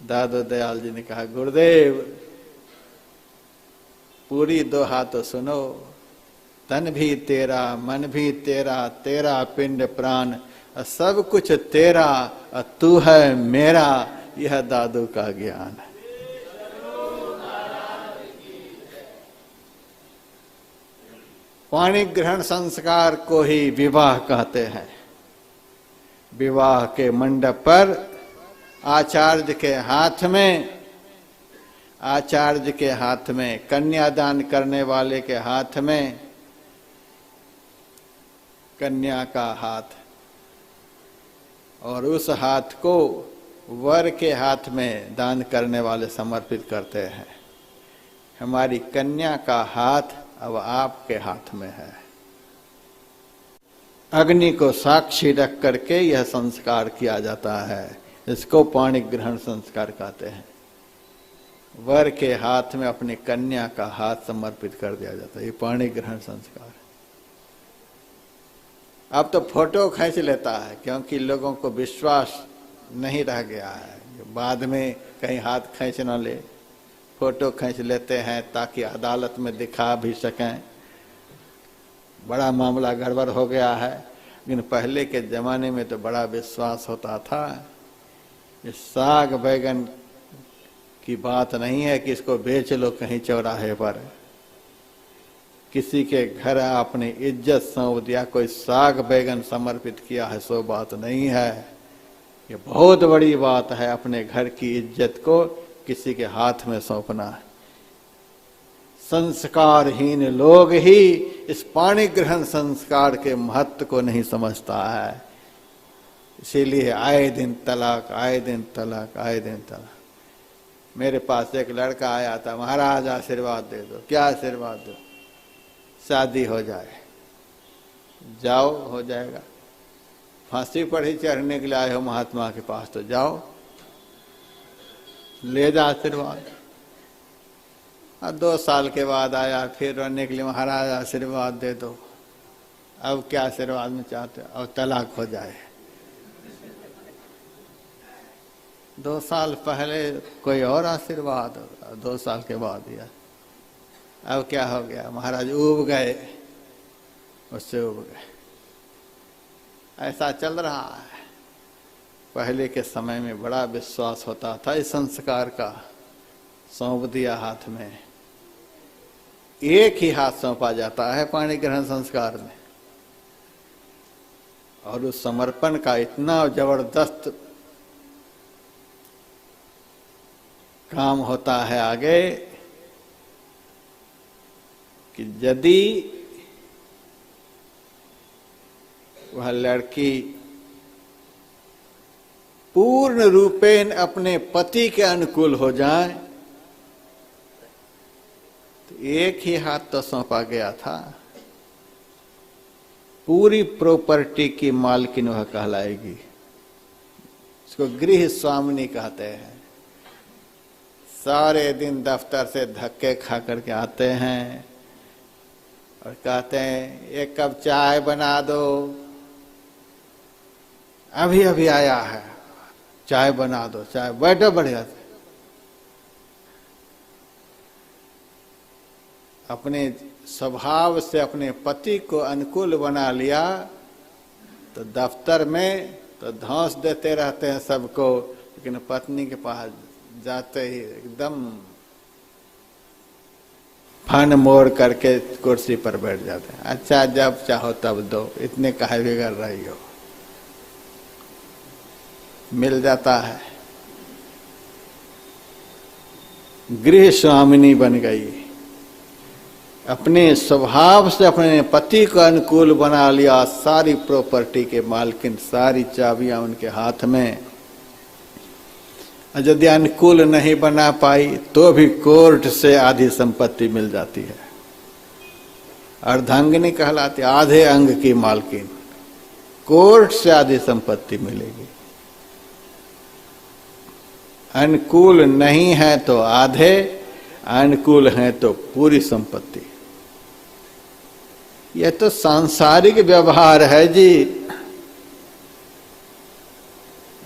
दादू दयाल जी ने कहा, गुरुदेव पूरी दो हाथों सुनो, तन भी तेरा, मन भी तेरा, तेरा पिंड प्राण, सब कुछ तेरा, तू है मेरा, यह दादू का ज्ञान है। पाणी ग्रहण संस्कार को ही विवाह कहते हैं। विवाह के मंडप पर आचार्य के हाथ में, कन्यादान करने वाले के हाथ में कन्या का हाथ, और उस हाथ को वर के हाथ में दान करने वाले समर्पित करते हैं। हमारी कन्या का हाथ अब आपके हाथ में है। अग्नि को साक्षी रख करके यह संस्कार किया जाता है। इसको पाणी ग्रहण संस्कार कहते हैं। वर के हाथ में अपनी कन्या का हाथ समर्पित कर दिया जाता है, ये पाणी ग्रहण संस्कार। अब तो फोटो खींच लेता है, क्योंकि लोगों को विश्वास नहीं रह गया है, बाद में कहीं हाथ खींच न ले, फोटो खींच लेते हैं ताकि अदालत में दिखा भी सकें। बड़ा मामला गड़बड़ हो गया है, लेकिन पहले के जमाने में तो बड़ा विश्वास होता था। इस साग बैगन की बात नहीं है कि इसको बेच लो कहीं चौराहे पर, किसी के घर अपनी इज्जत सौंप दिया, कोई साग बैगन समर्पित किया है, सो बात नहीं है। ये बहुत बड़ी बात है, अपने घर की इज्जत को किसी के हाथ में सौंपना है। संस्कारहीन लोग ही इस पाणी ग्रहण संस्कार के महत्व को नहीं समझता है, इसीलिए आए दिन तलाक, आए दिन तलाक, आए दिन तलाक। मेरे पास एक लड़का आया था, महाराज आशीर्वाद दे दो। क्या आशीर्वाद दो? शादी हो जाए। जाओ, हो जाएगा। फांसी पर ही चढ़ने के लिए आए हो महात्मा के पास, तो जाओ ले जा आशीर्वाद। 2 साल के बाद आया, फिर रोने के लिए, महाराज आशीर्वाद दे दो। अब क्या आशीर्वाद में चाहते हो? अब तलाक हो जाए। 2 साल पहले कोई और आशीर्वाद, 2 साल के बाद दिया। अब क्या हो गया? महाराज उब गए, उससे उब गए। ऐसा चल रहा है। पहले के समय में बड़ा विश्वास होता था इस संस्कार का। सौंप दिया हाथ में, एक ही हाथ सौंपा जाता है पाणी ग्रहण संस्कार में, और उस समर्पण का इतना जबरदस्त काम होता है आगे कि यदि वह लड़की पूर्ण रूपेण अपने पति के अनुकूल हो जाए, तो एक ही हाथ तो सौंपा गया था, पूरी प्रॉपर्टी की मालकिन वह कहलाएगी। इसको गृह स्वामिनी कहते हैं। सारे दिन दफ्तर से धक्के खा करके आते हैं और कहते हैं, 1 कप चाय बना दो। अभी अभी आया है, चाय बना दो, चाय, बैठो बढ़िया से। अपने स्वभाव से अपने पति को अनुकूल बना लिया, तो दफ्तर में तो धौंस देते रहते हैं सबको, लेकिन पत्नी के पास जाते ही एकदम फन मोड़ करके कुर्सी पर बैठ जाते हैं। अच्छा, जब चाहो तब दो, इतने काहे बिगड़ रही हो। मिल जाता है। गृह स्वामिनी बन गई, अपने स्वभाव से अपने पति को अनुकूल बना लिया। सारी प्रॉपर्टी के मालकिन, सारी चाबियां उनके हाथ में। यदि अनुकूल नहीं बना पाई तो भी कोर्ट से आधी संपत्ति मिल जाती है। अर्धांगिनी कहलाती, आधे अंग की मालकिन। कोर्ट से आधी संपत्ति मिलेगी। अनुकूल नहीं है तो आधे, अनुकूल है तो पूरी संपत्ति। यह तो सांसारिक व्यवहार है जी।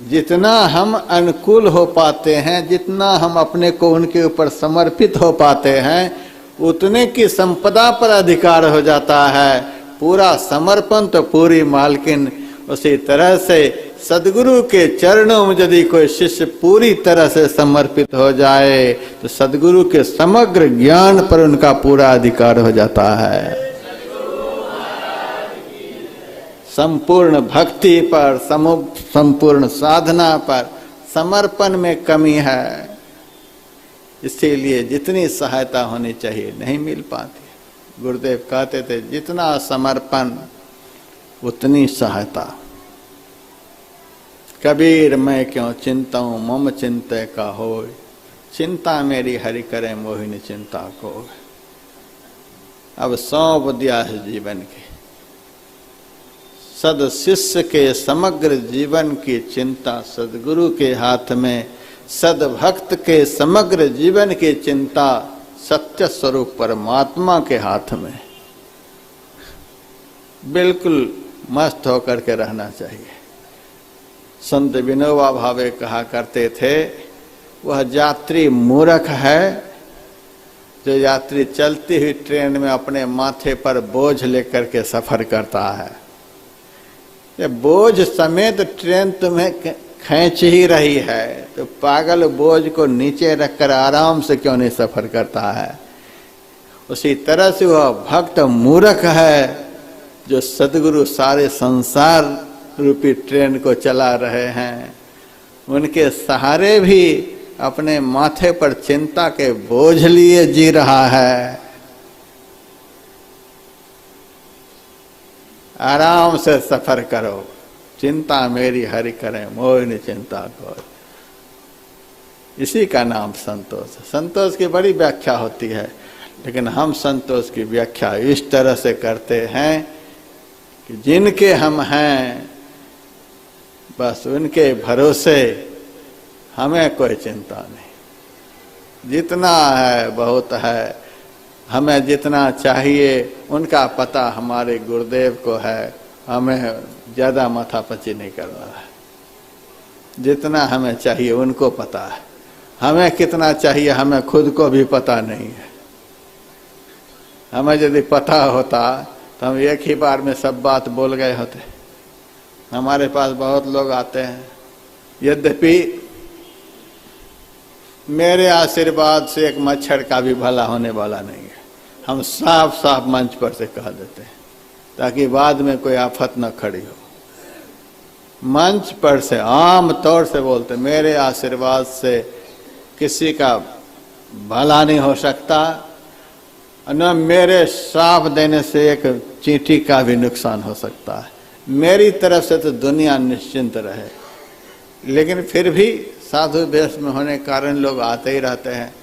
जितना हम अनुकूल हो पाते हैं, जितना हम अपने को उनके ऊपर समर्पित हो पाते हैं, उतने की संपदा पर अधिकार हो जाता है। पूरा समर्पण तो पूरी मालकिन। उसी तरह से सदगुरु के चरणों में यदि कोई शिष्य पूरी तरह से समर्पित हो जाए तो सदगुरु के समग्र ज्ञान पर उनका पूरा अधिकार हो जाता है। संपूर्ण भक्ति पर, संपूर्ण साधना पर समर्पण में कमी है। इसीलिए जितनी सहायता होनी चाहिए नहीं मिल पाती। गुरुदेव कहते थे जितना समर्पण उतनी सहायता। कबीर मैं क्यों चिंताऊं मम चिंते का होय, चिंता मेरी हरि करे मोहिनी चिंता को। अब सौंप दिया है जीवन के, सद शिष्य के समग्र जीवन की चिंता सदगुरु के हाथ में, सद भक्त के समग्र जीवन की चिंता सत्य स्वरूप परमात्मा के हाथ में। बिल्कुल मस्त होकर के रहना चाहिए। संत विनोबा भावे कहा करते थे, वह यात्री मूर्ख है जो यात्री चलती हुई ट्रेन में अपने माथे पर बोझ लेकर के सफर करता है। ये बोझ समेत ट्रेन तुम्हें खींच ही रही है, तो पागल बोझ को नीचे रखकर आराम से क्यों नहीं सफर करता है। उसी तरह से वह भक्त मूर्ख है जो सदगुरु सारे संसार रूपी ट्रेन को चला रहे हैं, उनके सहारे भी अपने माथे पर चिंता के बोझ लिए जी रहा है। आराम से सफर करो, चिंता मेरी हरि करे मोहिनी चिंता को। इसी का नाम संतोष है। संतोष की बड़ी व्याख्या होती है, लेकिन हम संतोष की व्याख्या इस तरह से करते हैं कि जिनके हम हैं बस उनके भरोसे हमें कोई चिंता नहीं। जितना है बहुत है, हमें जितना चाहिए उनका पता हमारे गुरुदेव को है, हमें ज़्यादा माथापच्ची नहीं करना है। जितना हमें चाहिए उनको पता है, हमें कितना चाहिए हमें खुद को भी पता नहीं है। हमें यदि पता होता तो हम एक ही बार में सब बात बोल गए होते। हमारे पास बहुत लोग आते हैं, यद्यपि मेरे आशीर्वाद से एक मच्छर का भी भला होने वाला नहीं है। हम साफ साफ मंच पर से कह देते हैं ताकि बाद में कोई आफत न खड़ी हो। मंच पर से आम तौर से बोलते, मेरे आशीर्वाद से किसी का भला नहीं हो सकता, न मेरे साफ देने से एक चींटी का भी नुकसान हो सकता है। मेरी तरफ से तो दुनिया निश्चिंत रहे। लेकिन फिर भी साधु वेश में होने के कारण लोग आते ही रहते हैं,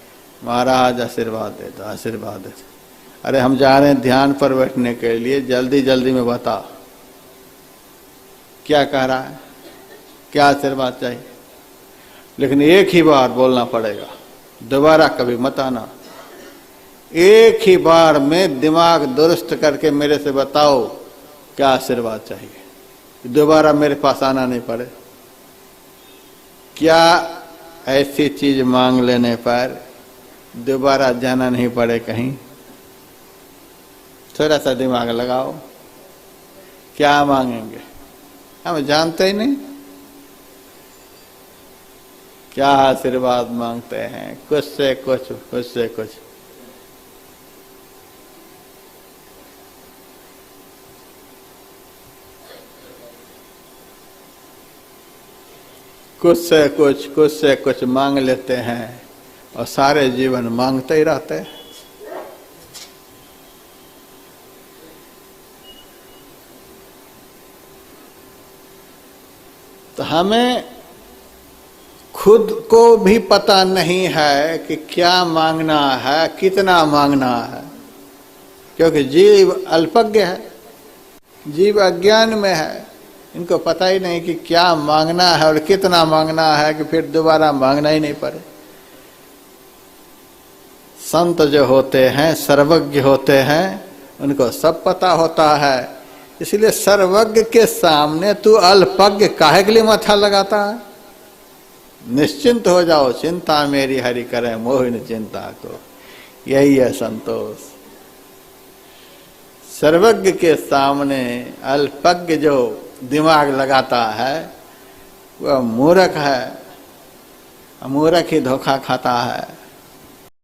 महाराज आशीर्वाद देते आशीर्वाद देते। अरे हम जा रहे हैं ध्यान पर बैठने के लिए, जल्दी जल्दी में बताओ क्या कह रहा है, क्या आशीर्वाद चाहिए। लेकिन एक ही बार बोलना पड़ेगा, दोबारा कभी मत आना। एक ही बार में दिमाग दुरुस्त करके मेरे से बताओ क्या आशीर्वाद चाहिए, दोबारा मेरे पास आना नहीं पड़े। क्या ऐसी चीज मांग लेने पर दोबारा जाना नहीं पड़े कहीं? थोड़ा सा दिमाग लगाओ, क्या मांगेंगे हम जानते ही नहीं। क्या आशीर्वाद मांगते हैं, कुछ से कुछ, कुछ से कुछ। कुछ से कुछ, कुछ से कुछ मांग लेते हैं और सारे जीवन मांगते ही रहते हैं। तो हमें खुद को भी पता नहीं है कि क्या मांगना है, कितना मांगना है, क्योंकि जीव अल्पज्ञ है, जीव अज्ञान में है। इनको पता ही नहीं कि क्या मांगना है और कितना मांगना है कि फिर दोबारा मांगना ही नहीं पड़े। संत जो होते हैं, सर्वज्ञ होते हैं, उनको सब पता होता है। इसलिए सर्वज्ञ के सामने तू अल्पज्ञ काहे के लिए माथा लगाता है? निश्चिंत हो जाओ, चिंता मेरी हरि करे मोहिन चिंता को, यही है संतोष। सर्वज्ञ के सामने अल्पज्ञ जो दिमाग लगाता है वह मूर्ख है, मूर्ख ही धोखा खाता है।